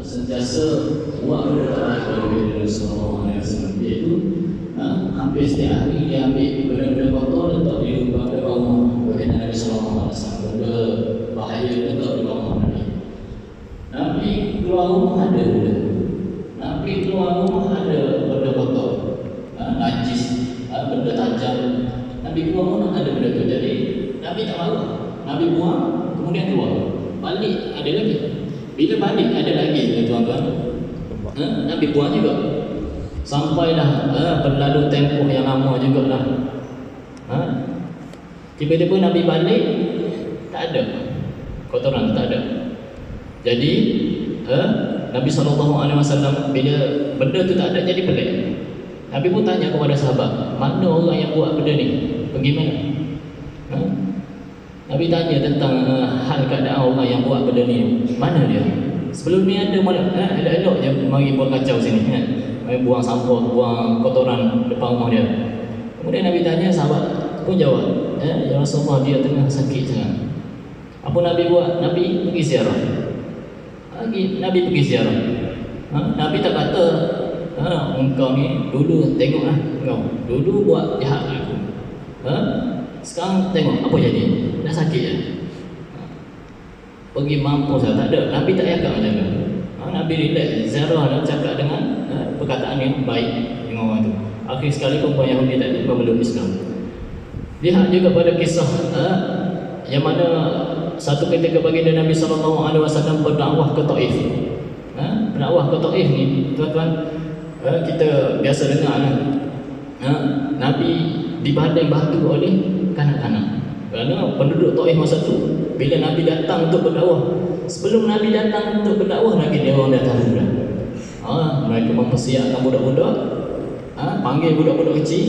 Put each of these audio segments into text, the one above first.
sentiasa buat benda tak baik kepada Nabi sallallahu alaihi wasallam, iaitu hampir setiap hari dia ambil benda-benda kotor letak di lubang depan rumah baginda Nabi sallallahu alaihi wasallam, benda bahaya letak di rumah Nabi. Nabi keluar rumah ada benda, Nabi keluar rumah ada benda kotor, najis, benda tajam, Nabi keluar rumah ada benda tu. Jadi Nabi tak marah, Nabi buang kemudian keluar, balik ada lagi. Bila balik ada lagi tuan-tuan, Nabi buang juga. Sampailah berlalu tempoh yang lama jugalah. Tiba-tiba Nabi balik tak ada kotoran, tak ada. Jadi Nabi SAW bila benda tu tak ada jadi pelik. Nabi pun tanya kepada sahabat, mana orang yang buat benda ni? Pergi mana? Nabi tanya tentang hal keadaan orang yang buat benda ni. Mana dia? Sebelum ni ada elok-elok je mari buat kacau sini kan. Mari buang sampah, buang kotoran depan rumah dia. Kemudian Nabi tanya, sahabat pun jawab, ya Rasulullah, dia tengah sakit sangat. Apa Nabi buat? Nabi pergi ziarah. Nabi pergi ziarah. Nabi tak kata, engkau ni dulu tengoklah, engkau dulu buat jahat aku. Sekarang tengok apa jadi, dah sakit je. Pergi mampus lah, tak ada. Nabi tak cakap macam tu. Nabi relax, ziarah dan cakap dengan perkataan yang baik dengan orang tu. Akhir sekali perempuan Yahudi tadi memeluk Islam. Lihat juga pada kisah yang mana satu ketika baginda Nabi SAW berdakwah ke Taif. Berdakwah ke Taif ni, tuan-tuan, kita biasa dengar Nabi dibanding batu oleh kanak-kanak. Kerana penduduk Taif masa tu, bila Nabi datang untuk berdakwah, sebelum Nabi datang untuk berdakwah lagi dia orang datang dah. Mereka mempersiapkan budak-budak, panggil budak-budak kecil,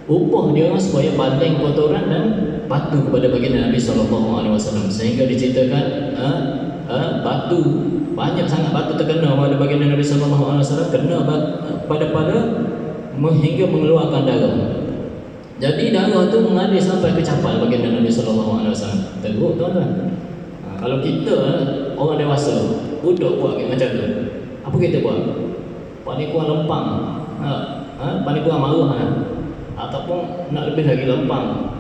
upah dia orang supaya banding kotoran dan batu kepada baginda Nabi SAW. Sehingga diceritakan batu, banyak sangat batu terkena pada baginda Nabi SAW, kena pada hingga mengeluarkan darah. Jadi darah tu mengalir sampai ke capal baginda Nabi SAW. Teruk tuan-tuan. Kalau kita orang dewasa, budak buat macam tu, apa kita buat? Paling kurang lempang, paling kurang marah, ataupun nak lebih lagi lempang,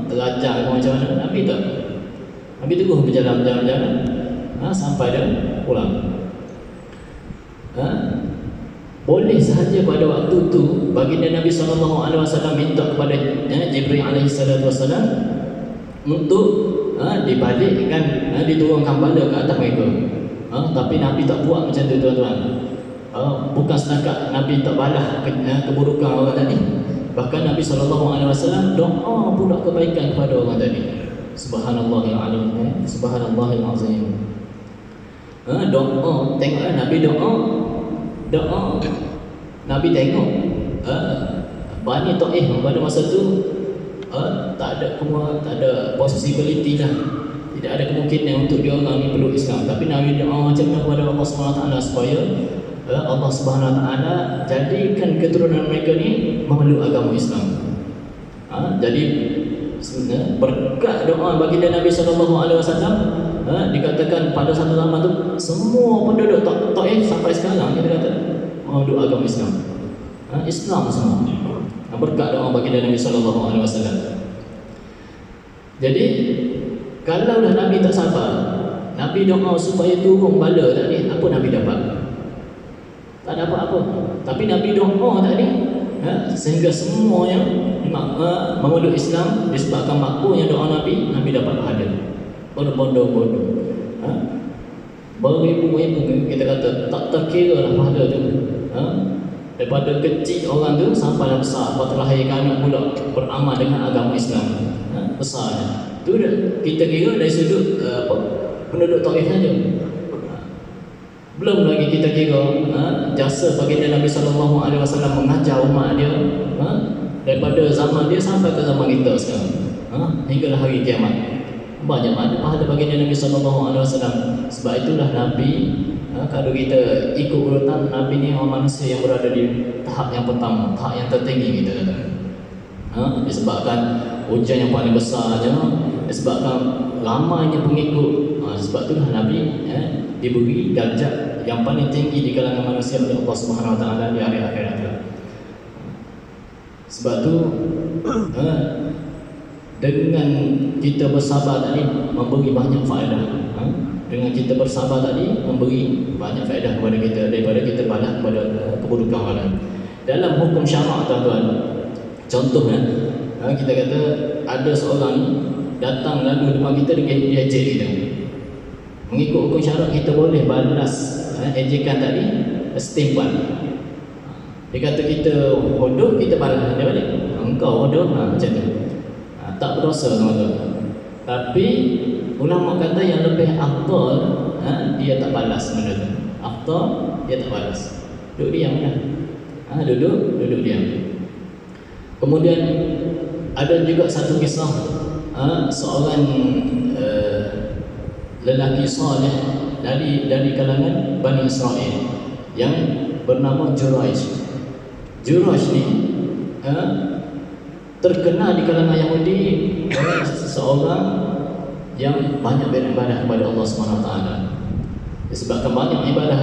terajar macam mana? Nabi tak. Nabi terus berjalan sampai dia pulang. Boleh sahaja pada waktu tu baginda Nabi SAW minta kepada Jibril alaihissalam untuk dibalikkan, diturunkan bala ke atas mereka. Tapi Nabi tak buat macam tu tuan-tuan. Bukan setakat Nabi tak balas keburukan orang tadi, bahkan Nabi SAW doa pula kebaikan kepada orang tadi. Subhanallahil alim, subhanallahil azim. Doa, tengoklah Nabi doa. Nabi tengok Bani Taif pada masa tu tak ada possibility dah, tidak ada kemungkinan untuk dia orang ni peluk Islam. Tapi Nabi doa macam mana kepada Allah SWT supaya Allah SWT jadikan keturunan mereka ni memeluk agama Islam. Jadi berkat doa baginda Nabi SAW, dikatakan pada satu zaman tu semua penduduk Taif sampai sekarang kita kata memeluk agama Islam. Islam semua berkat doa baginda Nabi SAW. Jadi kalaulah Nabi tak sabar, Nabi doa supaya turun bala tadi, apa Nabi dapat? Tak dapat apa. Tapi Nabi doa tadi sehingga semuanya memeluk Islam disebabkan makbulnya doa Nabi dapat pahala. Berbondong-bondong, beribu-ribu kita kata, tak terkira lah pahala tu. Daripada kecil orang tu sampai besar, lepas terlahirkan anak pula beramal dengan agama Islam, besar. Tu kita kira dari sudut penduduk Taif saja. Belum lagi kita kira jasa baginda Nabi SAW mengajar umat dia daripada zaman dia sampai ke zaman kita sekarang, hinggalah hari kiamat. Banyak mana pahala baginda Nabi SAW. Sebab itulah Nabi, kalau kita ikut urutan, Nabi ni orang manusia yang berada di tahap yang pertama, tahap yang tertinggi kita kata. Disebabkan ujian yang paling besar je, disebabkan ramainya pengikut. Sebab itulah Nabi diberi darjat yang paling tinggi di kalangan manusia oleh Allah Subhanahu Wa Taala di hari akhirat. Sebab tu dengan kita bersabar tadi memberi banyak faedah. Dengan kita bersabar tadi memberi banyak faedah kepada kita daripada kita balas kepada keburukan orang lain. Dalam hukum syarak tuan-tuan, contohnya kita kata ada seorang ni datang lalu depan kita dia ejek kita. Mengikut hukum syarak kita boleh balas ejekan tadi setimpal. Dia kata kita bodoh, kita balas dia balik. Engkau bodoh, macam tu. Tak berdosa teman-teman. Tapi ulama kata yang lebih afdal dia tak balas benda tu. Afdal dia tak balas. Duduk diam dah. Duduk diam. Kemudian ada juga satu kisah seorang lelaki saleh dari kalangan Bani Israel yang bernama Jurayj. Jurayj ni terkenal di kalangan Yahudi seorang yang banyak beribadah kepada Allah SWT. Disebabkan banyak ibadah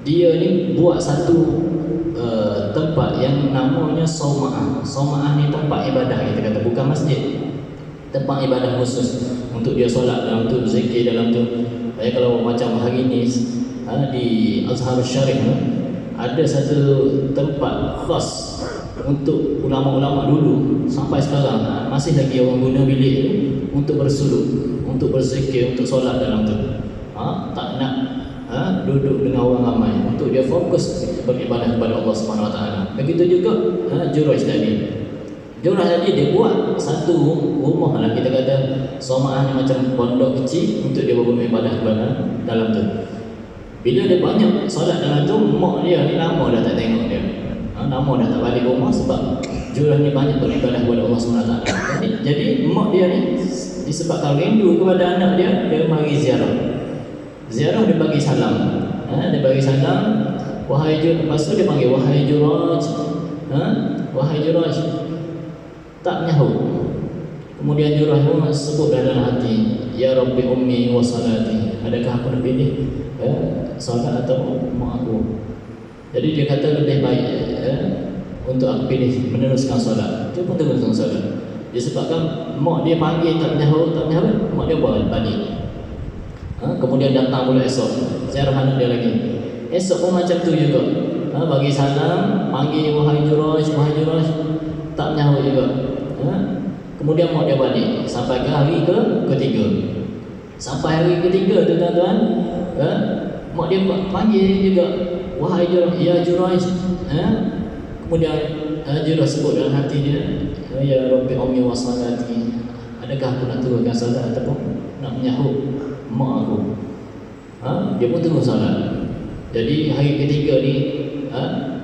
dia ni buat satu tempat yang namanya Sauma'ah. Sauma'ah ni tempat ibadah, kita kata, bukan masjid, tempat ibadah khusus untuk dia solat dalam tu, zikir dalam tu. Kalau macam hari ni di Azhar Syarif ada satu tempat khas untuk ulama-ulama dulu sampai sekarang masih lagi orang guna bilik tu untuk bersuluk, untuk berzikir, untuk solat dalam tu. Tak nak duduk dengan orang ramai, untuk dia fokus beribadah kepada Allah Subhanahu Wa Taala. Begitu juga Jurayj tadi. Jurayj tadi dia buat satu rumah lah, kita kata Sauma'ah ni macam pondok kecil untuk dia beribadah kepada dalam tu. Bila dia banyak solat dalam tu, mak dia ni lama dah tak tengok dia. Lama dah tak balik rumah sebab Jurayj ni banyak beribadah kepada Allah SWT. Jadi mak dia ni disebabkan rindu kepada anak dia, dia mari ziarah. Ziarah dia bagi salam. Dia bagi salam, wahai Jurayj. Lepas tu dia panggil, wahai Jurayj. Wahai Jurayj. Tak menyahut. Kemudian Jurayj pun sebut dalam hati, ya Rabbi ummi wa salati. Adakah aku nak pilih salat atau mak aku? Jadi dia kata lebih baik untuk aku pilih meneruskan solat. Dia pun teruskan solat. Disebabkan mak dia panggil tak menyahut, mak dia buat balik. Kemudian datang pula esok, ziarah anak dia lagi. Esok pun macam tu juga. Bagi salam, panggil wahai Jurayj, wahai Jurayj, tak menyahut juga. Kemudian mak dia balik sampai ke hari ketiga. Sampai hari ketiga tu tuan-tuan, mak dia panggil juga, wahai Jurayj, ya Jurayj. Kemudian Jurayj sebut dalam hati dia, ya Rabbi ummi wa salati. Adakah aku nak turunkan salat ataupun nak menyahut mak aku? Dia pun terus salat. Jadi hari ketiga ni,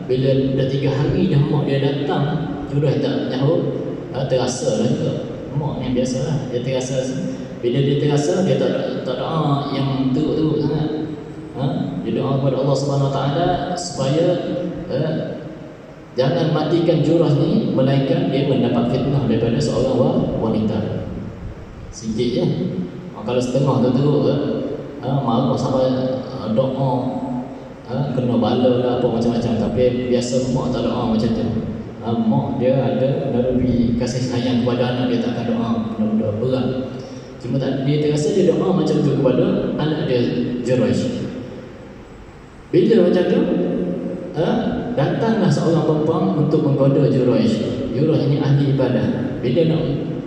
bila dah 3 hari dah mak dia datang, Jurayj tak menyahut, terasa lah juga. Mak ni biasalah, dia terasa. Bila dia terasa, dia tak doa yang teruk-teruk sangat. Dia doa kepada Allah Subhanahu Wa Taala supaya jangan matikan Jurayj ni, melainkan dia mendapat fitnah daripada seorang wanita. Sikit je. Kalau setengah tu teruk, marah sampai doa, kena bala lah apa macam-macam. Tapi biasa mak tak doa macam tu. Mak dia ada lebih kasih sayang kepada anak dia, takkan doa benda-benda berat. Cuma dia terasa dia doa macam tu kepada anak dia Jurayj. Bila macam tu, datanglah seorang perempuan untuk menggoda Jurayj. Jurayj ini ahli ibadah. Bila nak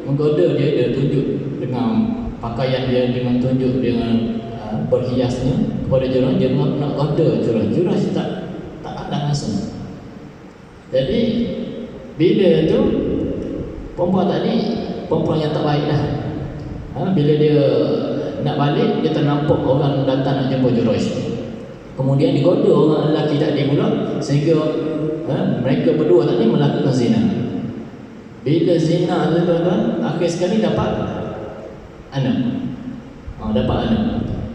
menggoda dia tunjuk dengan pakaian dia, dengan tunjuk dengan berhiasnya kepada Jurayj. Dia nak goda Jurayj. Jurayj tak ada langsung. Jadi bila tu perempuan tadi, perempuan yang tak baik dah. Bila dia nak balik, dia ternampak orang datang nak jumpa Jurayj. Kemudian digoda orang lelaki tadi pula, sehingga mereka berdua tadi melakukan zina. Bila zina tu tuan-tuan, akhir sekali dapat anak. Dapat anak.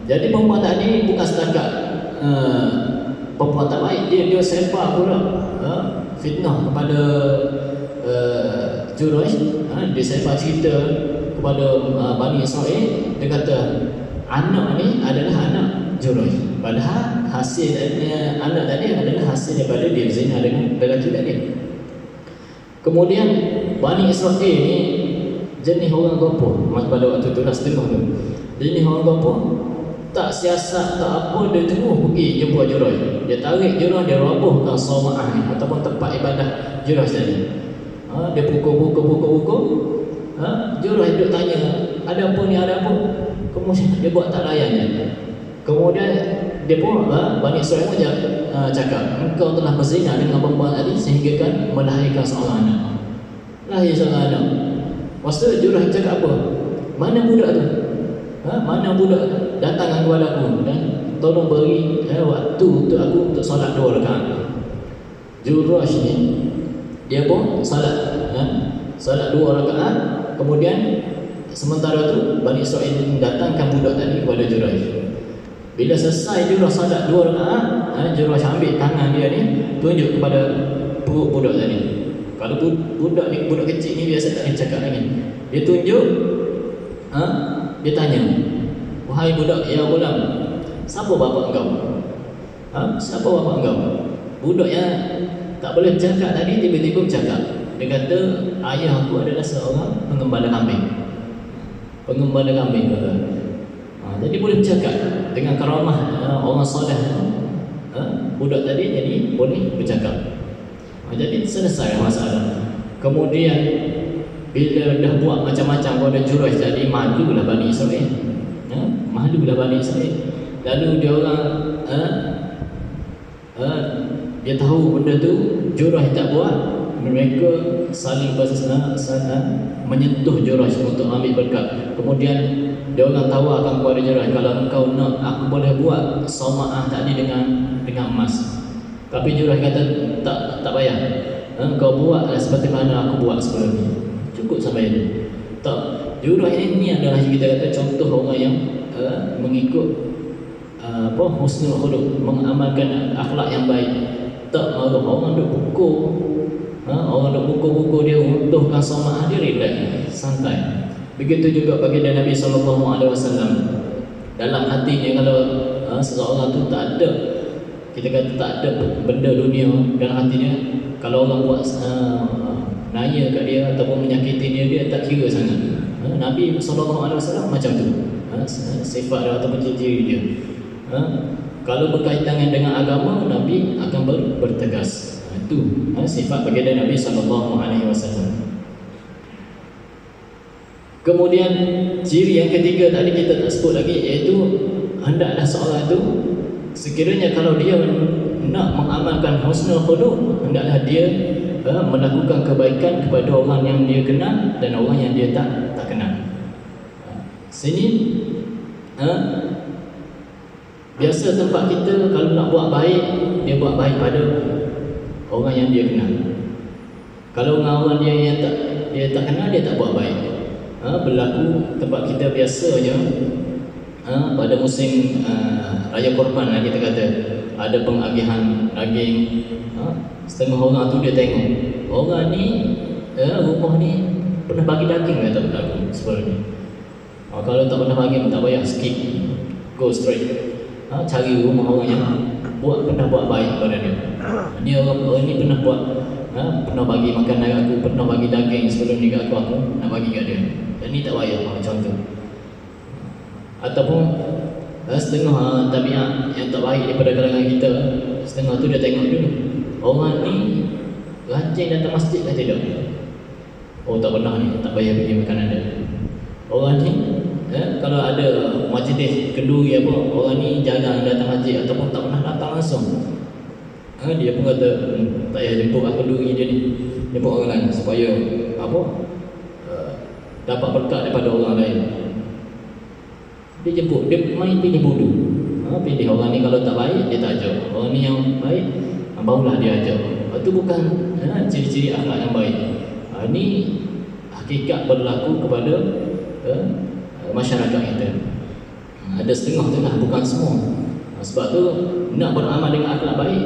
Jadi perempuan tadi bukan setakat perempuan tak baik, dia sebar pula fitnah kepada Jurayj. Dia sebar cerita kepada Bani Israel. Dia kata, anak ni adalah anak Juraj. Padahal hasil anak tadi adalah hasil daripada dia zina dengan lelaki tadi. Kemudian Bani Israel ni jenis orang gopoh. Pada waktu tu dah setengah tu. Jenis orang gopoh, tak siasat, tak apa, dia terus pergi jumpa Juraj. Dia tarik Juraj, dia robohkan Sawma'ah ni ataupun tempat ibadah Juraj tadi. Dia pukul. Juraj duduk tanya, ada apa ni, ada apa? Kemudian dia buat tak layannya. Kemudian dia pun Bani Israel pun cakap, engkau telah berzina dengan perempuan tadi sehingga kan melahirkan seorang anak. Lahir seorang anak. Lepas tu Juraj cakap apa? Mana budak tu? Mana budak tu? Datang kepada aku dan tolong beri waktu untuk aku untuk solat 2 rakaat. Juraj ni dia pun solat solat 2 rakaat. Kemudian sementara tu Bani Israel datangkan budak tadi kepada Juraj. Bila selesai Juraj solat 2 rakaat, Juraj ambil tangan dia ni tunjuk kepada perut budak tadi. Kalau budak kecil ni biasa tak boleh cakap lagi. Dia tunjuk, dia tanya, wahai budak, ya gulam, siapa bapa engkau? Siapa bapa engkau? Budak yang tak boleh cakap tadi tiba-tiba bercakap. Dia kata, ayah aku adalah seorang pengembala kambing. Pengembala kambing kata. Jadi boleh bercakap dengan karamah orang soleh. Budak tadi jadi boleh bercakap. Jadi selesai masalah. Kemudian bila dah buat macam-macam pada Juraj tadi, malulah Bani Israel. Malulah Bani Israel. Lalu dia orang dia tahu benda tu Juraj tak buat, mereka saling menyentuh Juraj untuk ambil berkat. Kemudian dia orang tawarkan kepada Juraj, kalau engkau nak, aku boleh buat Sawma'ah tadi dengan emas. Tapi Juraj kata tak payah. Engkau buatlah seperti mana aku buat sebelum ni. Cukup sampai itu. Tak. Juraj ini adalah kita kata contoh orang yang mengikut husnul khuluq, mengamalkan akhlak yang baik. Tak marah orang duk pukul. Orang duk pukul dia, untuhkan Sawma'ah, dia relax, santai. Begitu juga baginda Nabi SAW. Dalam hatinya kalau seseorang tu tak ada, kita kata tak ada benda dunia dalam hati dia, kalau orang buat naya kat dia ataupun menyakiti dia tak kira sangat. Nabi SAW macam tu, sifat dia ataupun ciri dia. Kalau berkaitan dengan agama, Nabi akan bertegas. Itu sifat baginda Nabi SAW. Kemudian ciri yang ketiga tadi kita tak sebut lagi, iaitu hendaklah seorang itu sekiranya kalau dia nak mengamalkan husnul khuluq, hendaklah dia melakukan kebaikan kepada orang yang dia kenal dan orang yang dia tak kenal. Sini biasa tempat kita kalau nak buat baik, dia buat baik pada orang yang dia kenal. Kalau orang dia yang dia tak kenal, dia tak buat baik. Berlaku tempat kita biasanya pada musim raya korban lah, kita kata ada pengagihan daging. Setengah orang tu dia tengok orang ni rumah ni pernah bagi daging tak berlaku sebelum ni. Kalau tak pernah bagi tak payah, skip, go straight. Cari rumah orang yang pernah buat baik pada dia. Ni orang ni pernah buat, pernah bagi makan kat aku, pernah bagi daging sebelum ni kat aku nak bagi kat dia. Dan ni tak payah contoh. Ataupun setengah tabiat yang tak baik daripada kalangan kita, setengah tu dia tengok dulu orang ni rajin datang masjid ke tidak. Oh tak pernah ni, tak payah bagi makanan dia. Orang ni kalau ada majlis kenduri apa, orang ni jarang datang masjid ataupun tak pernah datang langsung. Dia pun kata tak payah jemput kenduri dia ni, jemput orang lain supaya dapat berkat daripada orang lain. Dia jemput, dia main pilih bodoh. Pilih orang ni, kalau tak baik dia tak ajak. Orang ni yang baik barulah dia ajak. Itu bukan ciri-ciri akhlak yang baik. Ini hakikat berlaku kepada masyarakat kita. Ada setengah tu lah, bukan semua. Sebab tu nak beramal dengan akhlak baik,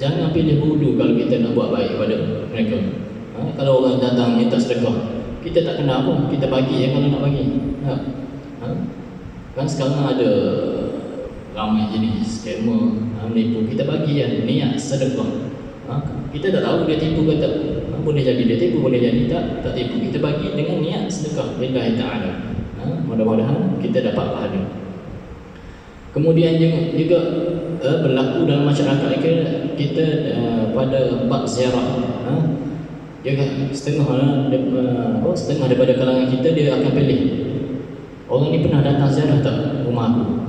jangan pilih bodoh kalau kita nak buat baik kepada mereka. Kalau orang datang minta sedekah, kita tak kenal pun, kita bagi kalau nak bagi. Kan sekarang ada ramai jenis scammer, menipu. Kita bagi yang niat sedekah. Kita tak tahu dia tipu ke tak. Boleh jadi dia tipu, boleh jadi tak tipu. Kita bagi dengan niat sedekah lillahi ta'ala. Mudah-mudahan kita dapat pahala. Kemudian juga berlaku dalam masyarakat kita pada bab ziarah. Dia setengah daripada kalangan kita dia akan pilih, orang ni pernah datang ziarah tak rumah aku?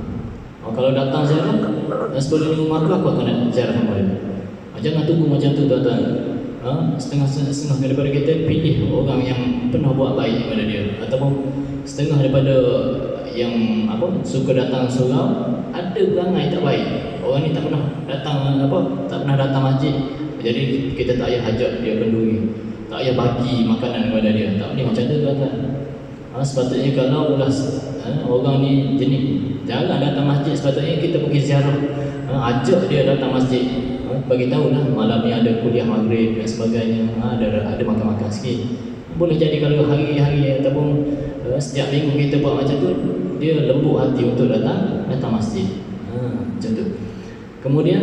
Kalau datang ziarah, sebelum ni rumah aku akan ziarah kembali. Jangan tunggu macam tu tuan-tuan. Setengah daripada kita pilih orang yang pernah buat baik kepada dia, ataupun setengah daripada yang suka datang surau, ada perangai tak baik. Orang ni tak pernah datang masjid, jadi kita tak payah hajat dia kenduri, tak payah bagi makanan kepada dia. Tak boleh macam tu tuan-tuan. Sepatutnya kalau orang ni jenis jarang datang masjid, sepatutnya kita pergi ziarah, ajak dia datang masjid, bagi tahu lah malam ni ada kuliah maghrib dan sebagainya, ada makan-makan sikit. Boleh jadi kalau hari-hari ataupun setiap minggu kita buat macam tu, dia lembut hati untuk datang masjid. Macam tu. Kemudian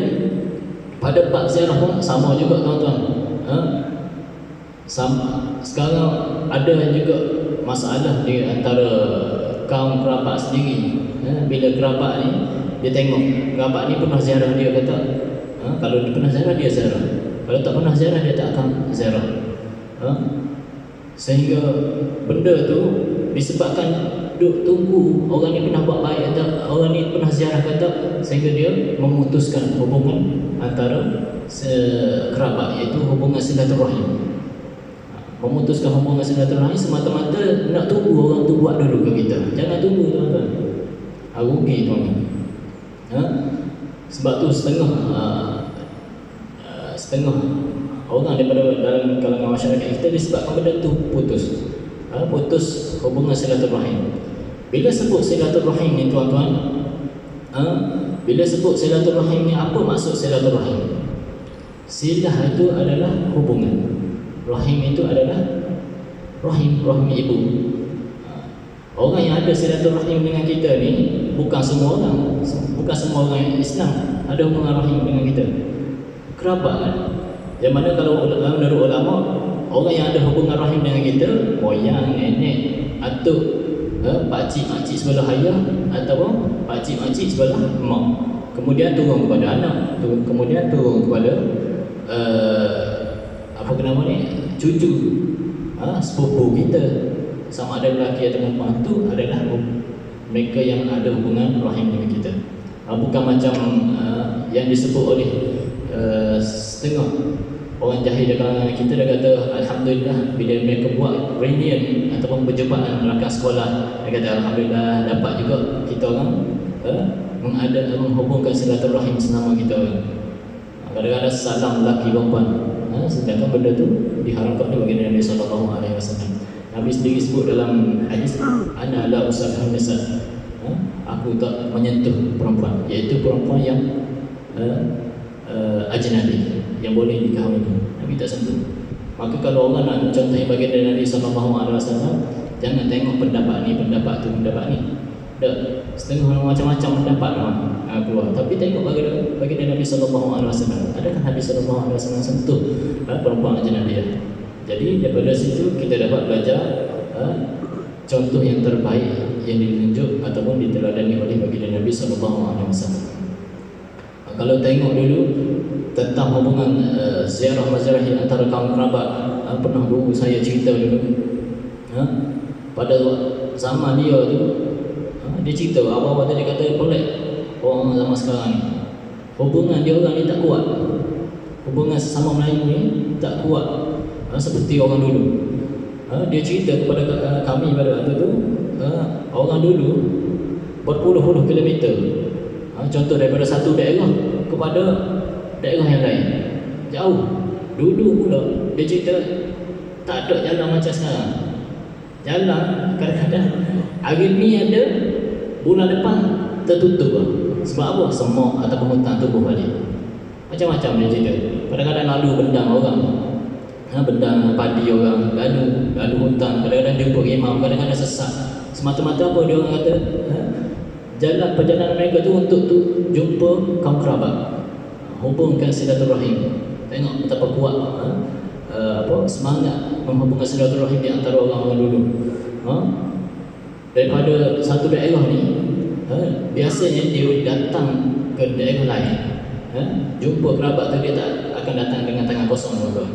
pada bab ziarah pun sama juga tuan-tuan. Sekarang ada juga masalah di antara kaum kerabat sendiri. Bila kerabat ni dia tengok kerabat ni pernah ziarah, dia kata kalau dia pernah ziarah dia ziarah, kalau tak pernah ziarah dia tak akan ziarah. Sehingga benda tu disebabkan duk tunggu orang ni pernah buat baik atau orang ni pernah ziarah ke tak, sehingga dia memutuskan hubungan antara kerabat, iaitu hubungan silaturahim. Memutuskan hubungan silaturahim semata-mata nak tunggu orang tu buat dulu ke kita. Jangan tunggu tuan-tuan, rugi tuan-tuan. Sebab tu setengah orang daripada dalam kalangan masyarakat kita disebabkan benda tu putus hubungan silaturahim. Bila sebut silaturahim ni tuan-tuan, bila sebut silaturahim ni, apa maksud silaturahim? Silah itu adalah hubungan, rahim itu adalah rahim ibu. Orang yang ada silaturahim dengan kita ni bukan semua orang yang Islam ada hubungan rahim dengan kita. Kerabat, yang mana kalau menurut ulama, orang yang ada hubungan rahim dengan kita, moyang, nenek, atuk, pakcik-makcik sebelah ayah, ataupun pakcik-makcik sebelah mak. Kemudian turun kepada anak, kemudian turun kepada cucu, sepupu kita, sama ada lelaki atau perempuan, tu adalah mereka yang ada hubungan rahim dengan kita. Bukan macam yang disebut oleh setengah orang jahil di kalangan kita. Dia kata alhamdulillah bila mereka buat reunion ataupun perjumpaan rakan sekolah, dia kata alhamdulillah dapat juga kita orang menghubungkan silaturahim senama kita orang. Kadang-kadang salam lelaki perempuan, sedangkan benda tu diharamkan oleh baginda Nabi SAW. Nabi sendiri sebut dalam hadis, ana la usafihun nisa, aku tak menyentuh perempuan, iaitu perempuan yang ajnabi, yang boleh dikahwini, Nabi tak sentuh. Maka kalau orang nak contoh baginda Nabi SAW, jangan tengok pendapat ni, pendapat ni. Setengah macam-macam pendapat keluar, tapi tengok baginda Nabi SAW. Adakah Nabi SAW sentuh perempuan ajnabi? Jadi daripada situ kita dapat belajar contoh yang terbaik yang ditunjuk ataupun diteladani oleh baginda Nabi SAW. Kalau tengok dulu tentang hubungan ziarah mazarahi antara kaum kerabat, pernah guru saya cerita dulu, pada zaman dia tu, dia cerita awal-awal dia kata pelik orang zaman sekarang ni, hubungan dia orang ni tak kuat, hubungan sesama Melayu ni tak kuat seperti orang dulu. Dia cerita kepada kami pada waktu tu, orang dulu berpuluh-puluh kilometer, contoh daripada satu daerah kepada daerah yang lain, jauh. Dulu pula dia cerita tak ada jalan macam sekarang. Jalan kadang-kadang hari ni ada, bulan depan tertutup lah. Sebab apa? Semok ataupun hutan tubuh balik. Macam-macam dia cerita. Kadang-kadang lalu bendang orang, bendang padi orang, lalu hutan, kadang-kadang jumpa imam, kadang-kadang sesat. Semata-mata apa dia orang kata? perjalanan mereka tu untuk jumpa kaum kerabat, hubungkan silaturahim. Tengok betapa kuat semangat menghubungkan silaturahim di antara orang-orang dulu. Daripada satu daerah ni, biasanya dia datang ke daerah lain, jumpa kerabat tu, dia tak akan datang dengan tangan kosong juga.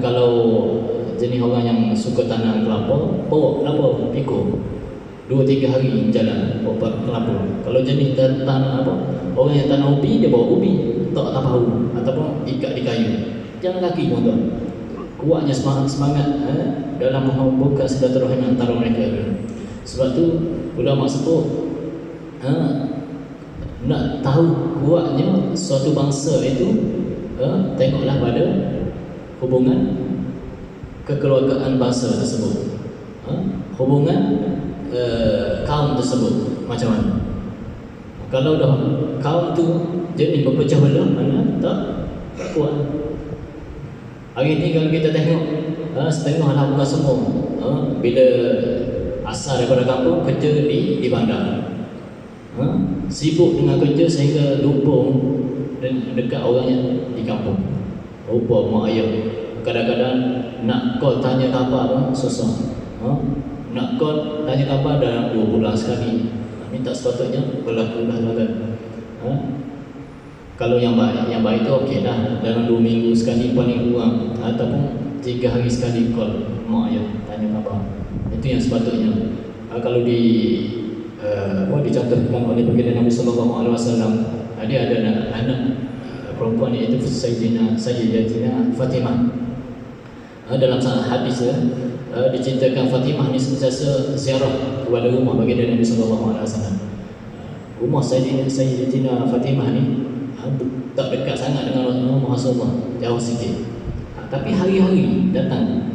Kalau jenis orang yang suka tanam kelapa, bawa kelapa pikul 2-3 hari jalan bawa kelapa. Kalau jenis tanam orang yang tanam ubi, dia bawa ubi, tak tahu ataupun ikat di kayu. Jalan kaki tuan-tuan. Kuatnya semangat dalam menghubungkan silaturahim antara mereka. Sebab tu ulama sebut nak tahu kuatnya suatu bangsa itu, tengoklah pada hubungan kekeluargaan bangsa tersebut, hubungan kaum tersebut macam mana. Kalau dah kaum tu jadi berpecah belah, mana tak kuat. Hari ni kalau kita tengok, setengah lah bukan semua, bila asal daripada kampung, kerja di bandar, sibuk dengan kerja sehingga lupa dan dekat orang yang di kampung, lupa mak ayah. Kadang-kadang nak call tanya khabar susah, nak call tanya khabar dalam 2 bulan sekali. Ini tak sepatutnya berlaku lah tuan-tuan. Kalau yang baik tu okey dah, dalam 2 minggu sekali paling kurang, ataupun 3 hari sekali call mak ayah tanya khabar. Itu yang sepatutnya. Kalau dicontohkan oleh baginda Nabi sallallahu alaihi wasallam, dia ada anak perempuan, iaitu Sayyidatina Fatimah. Dalam hadis diceritakan Fatimah ni sentiasa ziarah kepada rumah baginda Nabi sallallahu alaihi wasallam. Rumah Sayyidatina Fatimah ni tak dekat sangat dengan Rasulullah, jauh sikit. Tapi hari-hari datang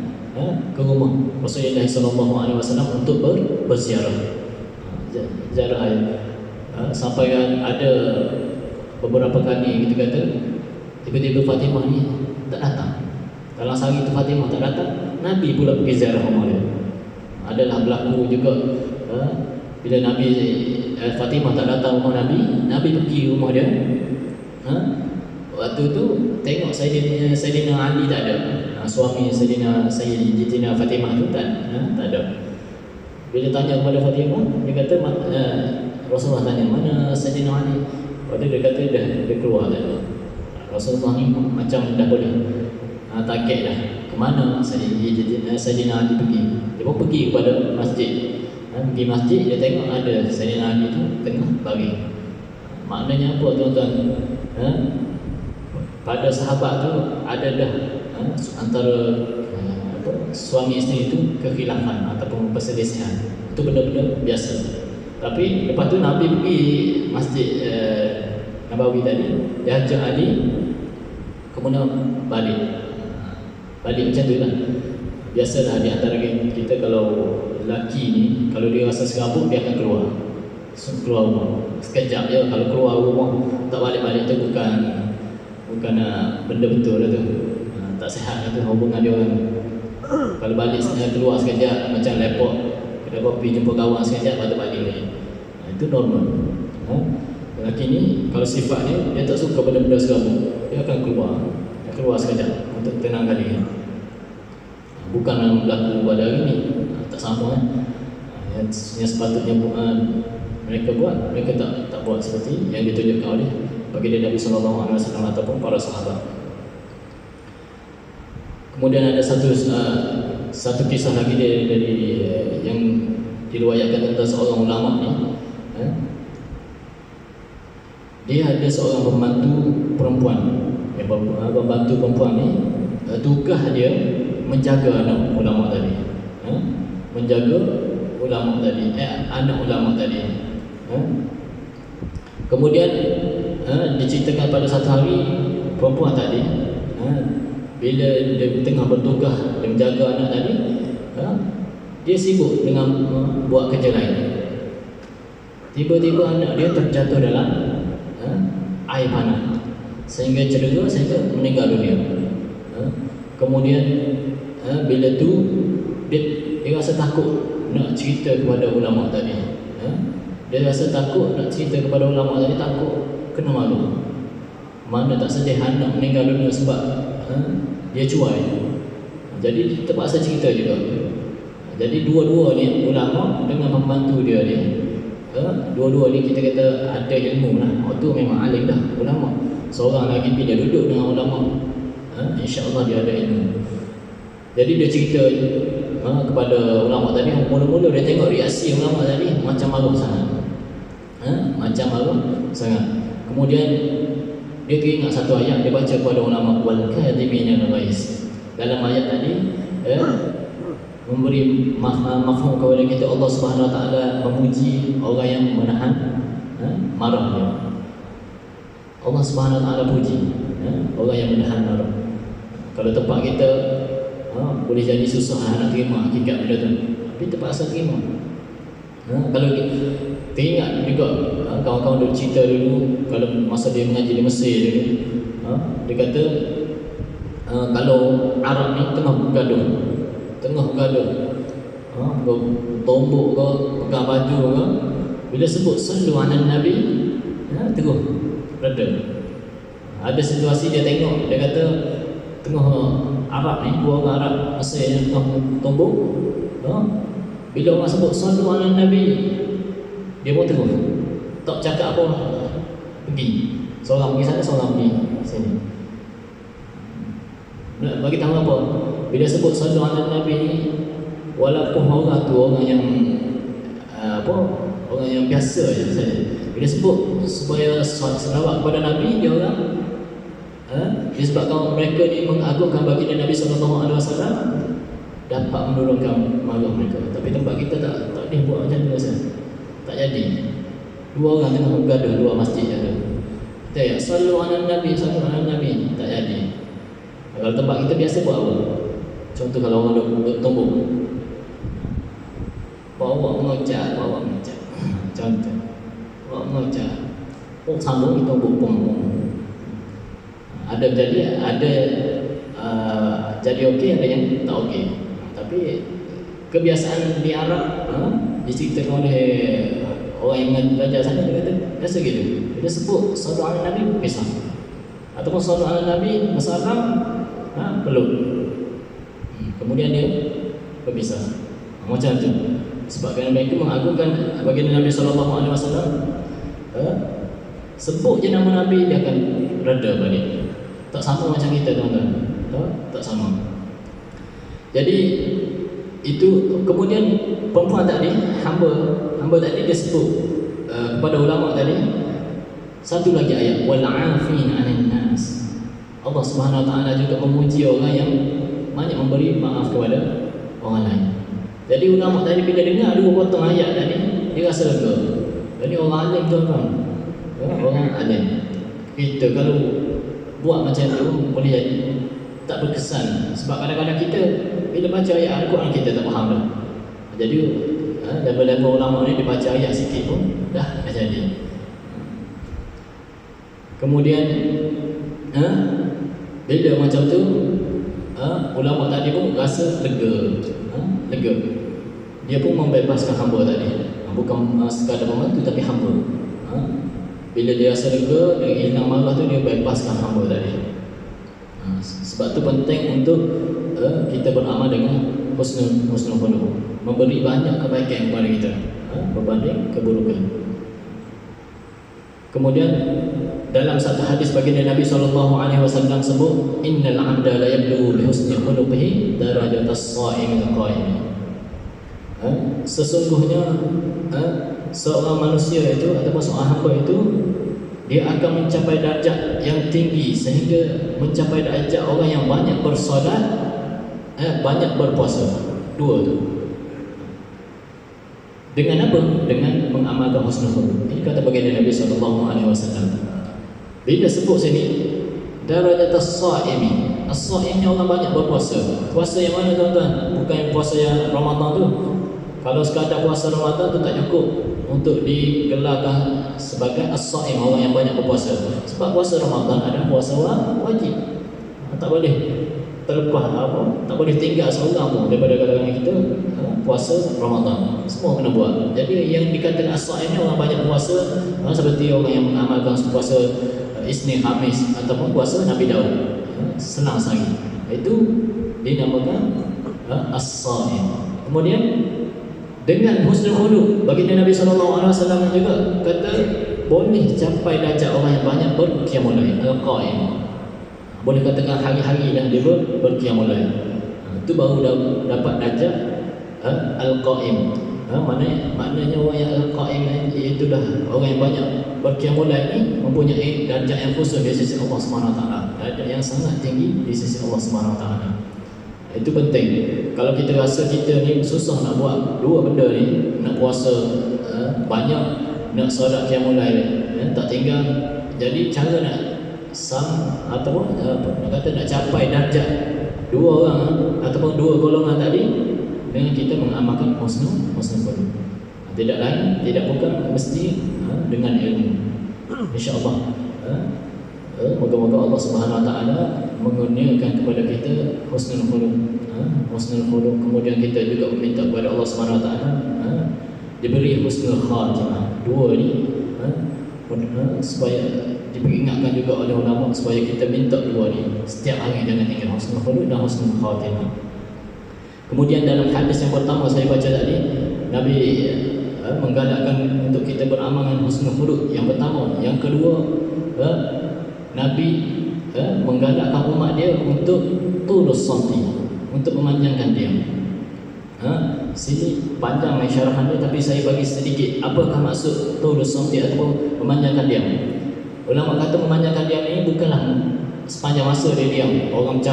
ke rumah Rasulullah SAW untuk berziarah, ziarah. Sampai ada beberapa kali kita kata tiba-tiba Fatimah ni tak datang. Dalam sehari itu Fatimah tak datang, Nabi pula pergi ziarah rumah dia. Adalah berlaku juga bila Nabi Fatimah tak datang rumah Nabi, Nabi pergi rumah dia. Waktu tu tengok Sayyidina Ali tak ada, suami Sayyidatina Fatimah tu tak ada. Bila tanya kepada Fatimah, dia kata Rasulullah tanya mana Sayyidina Ali. Waktu dia kata dia keluar dah. Rasulullah ni macam dah boleh takut dah, ke mana Sayyidina Ali pergi. Dia pun pergi kepada masjid. Pergi masjid, dia tengok ada Sayyidina Ali tu tengah baring. Maknanya apa tuan-tuan? Pada sahabat tu ada dah antara suami isteri itu kekhilafan ataupun perselisihan. Itu benda-benda biasa. Tapi lepas tu Nabi pergi masjid Nabawi tadi, dia ajak Ali, kemudian balik macam tu lah. Biasalah di antara kita, kalau lelaki ni, kalau dia rasa serabut, dia akan keluar rumah sekejap je. Kalau keluar rumah tak balik-balik tu bukan benda betul lah tu, tak sihat lah tu hubungan dia orang. Kalau balik keluar sekejap, macam lepok kedai kopi, jumpa kawan sekejap, lepas tu balik lagi, itu normal. Lelaki ni kalau sifat dia tak suka benda-benda serabut, dia akan keluar sekejap untuk tenangkan diri. Bukan yang berlaku pada hari ni, tak sama yang sepatutnya mereka buat, mereka tak buat seperti yang ditunjukkan oleh baginda Nabi sallallahu alaihi wasallam ataupun para sahabat. Kemudian ada satu kisah lagi dari yang diriwayatkan tentang seorang ulama ni. Dia ada seorang pembantu perempuan. Pembantu perempuan ni tugas dia menjaga anak ulama tadi. Menjaga ulama tadi, anak ulama tadi. Kemudian diceritakan pada satu hari perempuan tadi, bila dia tengah bertugas, dia menjaga anak tadi, dia sibuk dengan buat kerja lain. Tiba-tiba anak dia terjatuh dalam air panas sehingga cedera, sehingga meninggal dunia. Kemudian bila tu dia rasa takut nak cerita kepada ulama tadi. Dia rasa takut nak cerita kepada ulama tadi, takut kena malu. Mana tak sedih anak meninggal dunia sebab dia cuai. Jadi terpaksa cerita juga. Jadi dua-dua ni ulama dengan pembantu dia ni, dua-dua ni kita kata ada ilmu lah. Itu memang alim dah ulama. Seorang lagi dia duduk dengan ulama, insya-Allah dia ada ilmu. Jadi dia cerita kepada ulama tadi. Mula-mula dia tengok reaksi ulama tadi macam marah sangat, macam marah sangat. Kemudian dia teringat satu ayat dia baca kepada ulama, wal kadhibina al-ghaiz. Dalam ayat tadi memberi mafhum kepada kita Allah Subhanahu Wa Taala memuji orang yang menahan marahnya. Allah Subhanahu Wa Taala puji orang yang menahan marah. Kalau tempat kita boleh jadi susah nak terima hakikat benda tu, tapi terpaksa terima. Kalau teringat juga kawan-kawan duk cerita dulu kalau masa dia mengaji di Mesir dulu, dia kata kalau Arab ni tengah bergaduh, tombok ke, pegang baju ke, bila sebut sallu ala Nabi, terus reda. Ada situasi dia tengok, dia kata tengah Arab ni, dua orang Arab Mesir yang tengah tombok, bila orang sebut sallu ala Nabi, dia pun terus tak cakap apa, pergi. Seorang pergi sana, seorang pergi sini. Nak bagi tahu apa? Bila sebut sallu ala Nabi ni, walaupun orang tu orang yang orang yang biasa je saja. Bila sebut supaya selawat kepada Nabi, dia orang disebabkan mereka ni mengagungkan baginda Nabi SAW, dapat menurunkan marah mereka. Tapi tempat kita tak boleh buat macam tu saja. Tak jadi. Dua orang tengah bergaduh, dua masjid ada. Kita ya sallu ala Nabi, sallu ala Nabi, tak jadi. Kalau tempat kita biasa buat apa? Contoh kalau orang duk tombok, bawa mengocak. Contoh bawa mengocak, sambung itu tombok. Ada jadi okey, ada yang tak okey. Tapi kebiasaan di Arab diceritakan oleh orang yang belajar sana, dia kata biasa gitu. Dia sebut sallu ala Nabi pisah, ataupun sallu ala Nabi masalah peluk, kemudian dia berpisah macam tu. Sebab kerana mereka mengagungkan baginda Nabi SAW, sebut je nama Nabi dia akan reda balik. Tak sama macam kita tuan-tuan, tak sama. Jadi itu kemudian perempuan tadi, hamba tadi dia sebut kepada ulama tadi satu lagi ayat, wal 'afina 'anil nas. Allah Subhanahu Wa Taala juga memuji orang yang banyak memberi maaf kepada orang lain. Jadi ulama tadi bila dengar dua potong ayat tadi, dia rasa lega. Jadi orang alim tuan-tuan, orang alim. Kita kalau buat macam tu boleh jadi tak berkesan. Sebab kadang-kadang kita bila baca ayat Al-Quran kita tak faham dah. Jadi level-level ulama ni dia baca ayat sikit pun dah jadi. Kemudian bila macam tu ulama tadi pun rasa lega. Dia pun membebaskan hamba tadi, bukan sekadar membantu tapi hamba. Bila dia rasa lega, dia hilang marah tu, dia bebaskan hamba tadi. Sebab tu penting untuk kita beramal dengan husnul khuluq, memberi banyak kebaikan kepada kita berbanding keburukan. Kemudian dalam satu hadis baginda Nabi SAW sebut, innal 'abda la yablu bi husni khuluqihi darajatas sha'imil qa'im. Sesungguhnya seorang manusia itu ataupun seorang hamba itu, dia akan mencapai darjat yang tinggi sehingga mencapai darjat orang yang banyak bersolat, banyak berpuasa. Dua tu. Dengan apa? Dengan mengamalkan husnul khuluq. Ini kata baginda Nabi SAW. Bila sebut sini darajatas sha'imi, as-sha'im ni orang banyak berpuasa. Puasa yang mana tuan-tuan? Bukan yang puasa yang Ramadan tu. Kalau sekadar puasa Ramadan tu tak cukup untuk digelarkan sebagai as-sha'im, orang yang banyak berpuasa. Sebab puasa Ramadan ada puasa wajib. Tak boleh terlepas apa, tak boleh tinggal seorang pun daripada kalangan kita puasa Ramadan. Semua kena buat. Jadi yang dikatakan as-shaim ni orang banyak puasa, seperti orang yang mengamalkan puasa Isnin Khamis ataupun puasa Nabi Daud, senang sehari. Itu dinamakan as-shaim. Kemudian dengan husnul khuluq, baginda Nabi SAW juga kata boleh capai darjat orang yang banyak berqiyamul lail, al-qaim. Boleh katakan hari-hari dah dia berqiyamul lail. Itu baru dapat darjat al-qaim. Maknanya orang yang al-qaim iaitu dah orang yang banyak berqiyamul lail ni mempunyai darjat yang khusus di sisi Allah Subhanahu Wa Taala, darjat yang sangat tinggi di sisi Allah Subhanahu Wa Taala. Itu penting. Kalau kita rasa kita ni susah nak buat dua benda ni, nak puasa banyak, nak solat qiyamul lail, tak tinggal. Jadi cara nak ataupun nak kata nak capai darjat dua orang ataupun dua golongan tadi dengan kita mengamalkan husnul khuluq. Tidak lain, tidak bukan mesti dengan ilmu. Insya-Allah moga-moga Allah Subhanahu Wa Taala mengurniakan kepada kita husnul khuluq. Husnul khuluq, kemudian kita juga meminta kepada Allah Subhanahu Wa Taala diberi husnul khatimah. Dua ni supaya diperingatkan juga oleh ulama supaya kita minta dua ni setiap hari, jangan tinggal husnul khuluq dan husnul khatimah. Kemudian dalam hadis yang pertama saya baca tadi, Nabi menggalakkan untuk kita beramal dengan husnul khuluq yang pertama. Yang kedua, Nabi menggalakkan umat dia untuk tulus samti, untuk memanjangkan diam. Sini panjang syarahan dia, tapi saya bagi sedikit apakah maksud tulus samti ataupun memanjangkan diam. Ulama kata memanjangkan diam ini bukanlah sepanjang masa dia diam, orang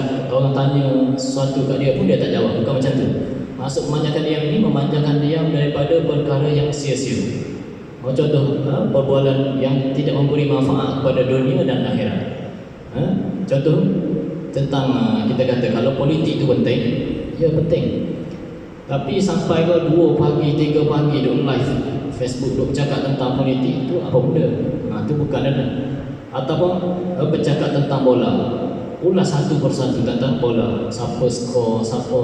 tanya sesuatu kat dia pun dia tak jawab, bukan macam tu. Maksud memanjangkan diam ini memanjangkan diam daripada perkara yang sia-sia. Contoh perbualan yang tidak memberi manfaat kepada dunia dan akhirat. Contoh tentang kita kata kalau politik itu penting, ya penting. Tapi sampai ke 2 pagi, 3 pagi duk live Facebook duk cakap tentang politik itu apa benda? Itu bukan ada. Ataupun bercakap tentang bola, ulas satu persatu tentang bola, siapa skor, siapa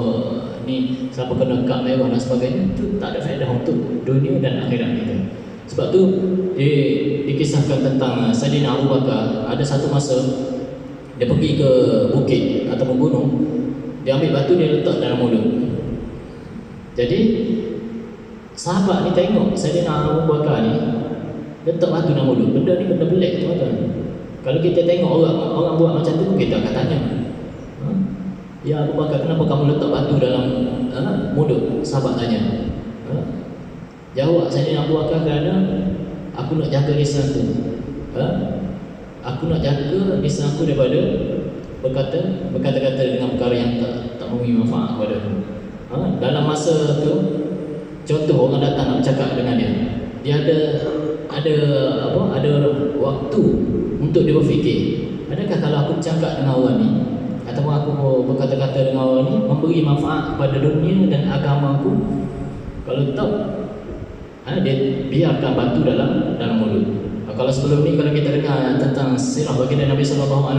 ni, siapa kena kad merah dan sebagainya. Itu tak ada faedah untuk dunia dan akhirat kita. Sebab tu dikisahkan tentang Sayyidina Abu Bakar. Ada satu masa dia pergi ke bukit ataupun gunung, dia ambil batu, dia letak dalam mulut. Jadi sahabat ni tengok Sayyidina Abu Bakar ni letak batu dalam mulut. Benda ni benda pelik tuan-tuan. Kalau kita tengok orang buat macam tu, kita akan tanya, ya Abu Bakar, kenapa kamu letak batu dalam mulut? Sahabat tanya. Jawab Sayyidina Abu Bakar, kerana aku nak jaga lisan aku. Aku nak jaga lisan aku daripada berkata-kata dengan perkara yang tak memberi manfaat kepada aku. Dalam masa tu, contoh orang datang nak bercakap dengan dia, dia ada waktu untuk dia berfikir, adakah kalau aku cakap dengan orang ni ataupun aku berkata-kata dengan orang ni memberi manfaat kepada dunia dan agama aku? Kalau tak, dia biarkan batu dalam mulut. Kalau sebelum ni kalau kita dengar tentang sirah baginda Nabi SAW,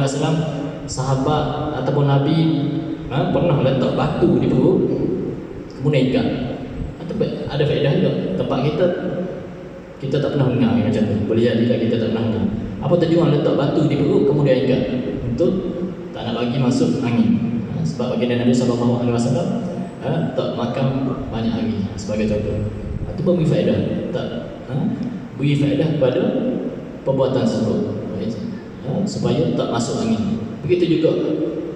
sahabat ataupun Nabi pernah letak batu di perut kemudian ikat. Ada faedah juga. Tempat kita tak pernah dengar macam tu. Boleh jadilah kita tak pernah dengar. Apa tujuan letak batu di perut kemudian ikat? Untuk tak nak bagi masuk angin. Sebab baginda Nabi SAW tak makan banyak hari sebagai contoh. Itu beri faedah. Beri faedah kepada perbuatan tersebut, supaya tak masuk angin. Begitu juga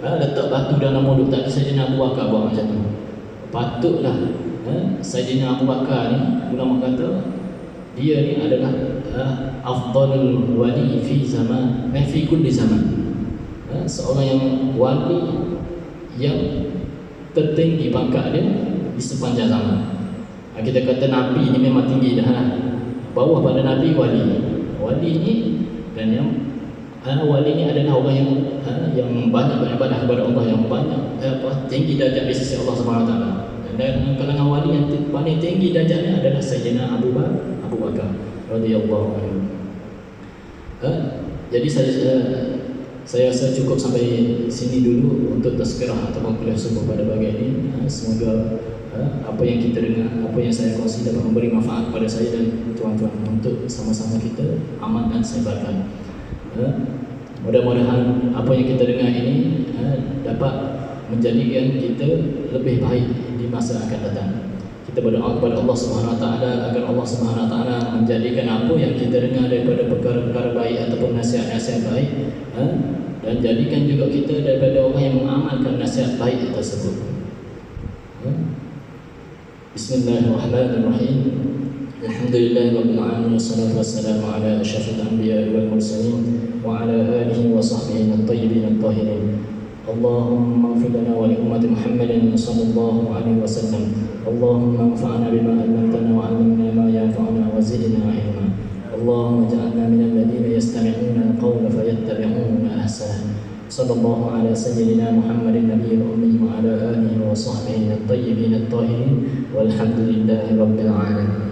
letak batu dalam mulut. Tak ada Sayyidina Abu Bakar buat macam tu. Patutlah Sayyidina Abu Bakar ni, ulama kata dia ni adalah afdalul wali fi zaman, fi kulli zaman. Seorang yang wali yang tertinggi pangkat dia di sepanjang zaman. Kita kata Nabi ni memang tinggi dah lah. Bawah pada Nabi wali ni, dan yang wali ni adalah orang yang banyak beribadah kepada Allah, yang banyak tinggi darjat di sisi Allah Subhanahu Wa Taala. Dan kalangan wali yang paling tinggi darjatnya adalah Sayyidina Abu Bakar radhiyallahu anhu. Jadi Saya rasa cukup sampai sini dulu untuk tazkirah atau kuliah subuh pada pagi ini. Semoga apa yang kita dengar, apa yang saya kongsi dapat memberi manfaat kepada saya dan tuan-tuan untuk sama-sama kita amalkan sebarkan. Mudah-mudahan apa yang kita dengar ini dapat menjadikan kita lebih baik di masa akan datang. Kita berdoa kepada Allah Subhanahu Wa Taala agar Allah Subhanahu Wa Taala menjadikan apa yang kita dengar daripada perkara-perkara baik ataupun nasihat-nasihat baik, dan jadikan juga kita daripada orang yang mengamalkan nasihat baik tersebut. Bismillahirrahmanirrahim. Alhamdulillahirabbil alamin wassalatu wassalamu ala asyrafil anbiya'i wal mursalin wa ala alihi wa sahbihi at-tayyibin at-tahirin. Allahumma ighfir lana wa li ummati Muhammadin sallallahu alaihi wasallam. Allahumma anfa'na bima 'allamtana wa 'allimna ma yanfa'una wa zidna 'ilma. Allahumma ij'alna minal ladzina yastami'una al-qawla fayattabi'una ahsanah. Sallallahu ala sayyidina Muhammadin nabiyil ummi wa ala alihi wa sahbihi at-tayyibin at-tahirin walhamdulillahi rabbil alamin.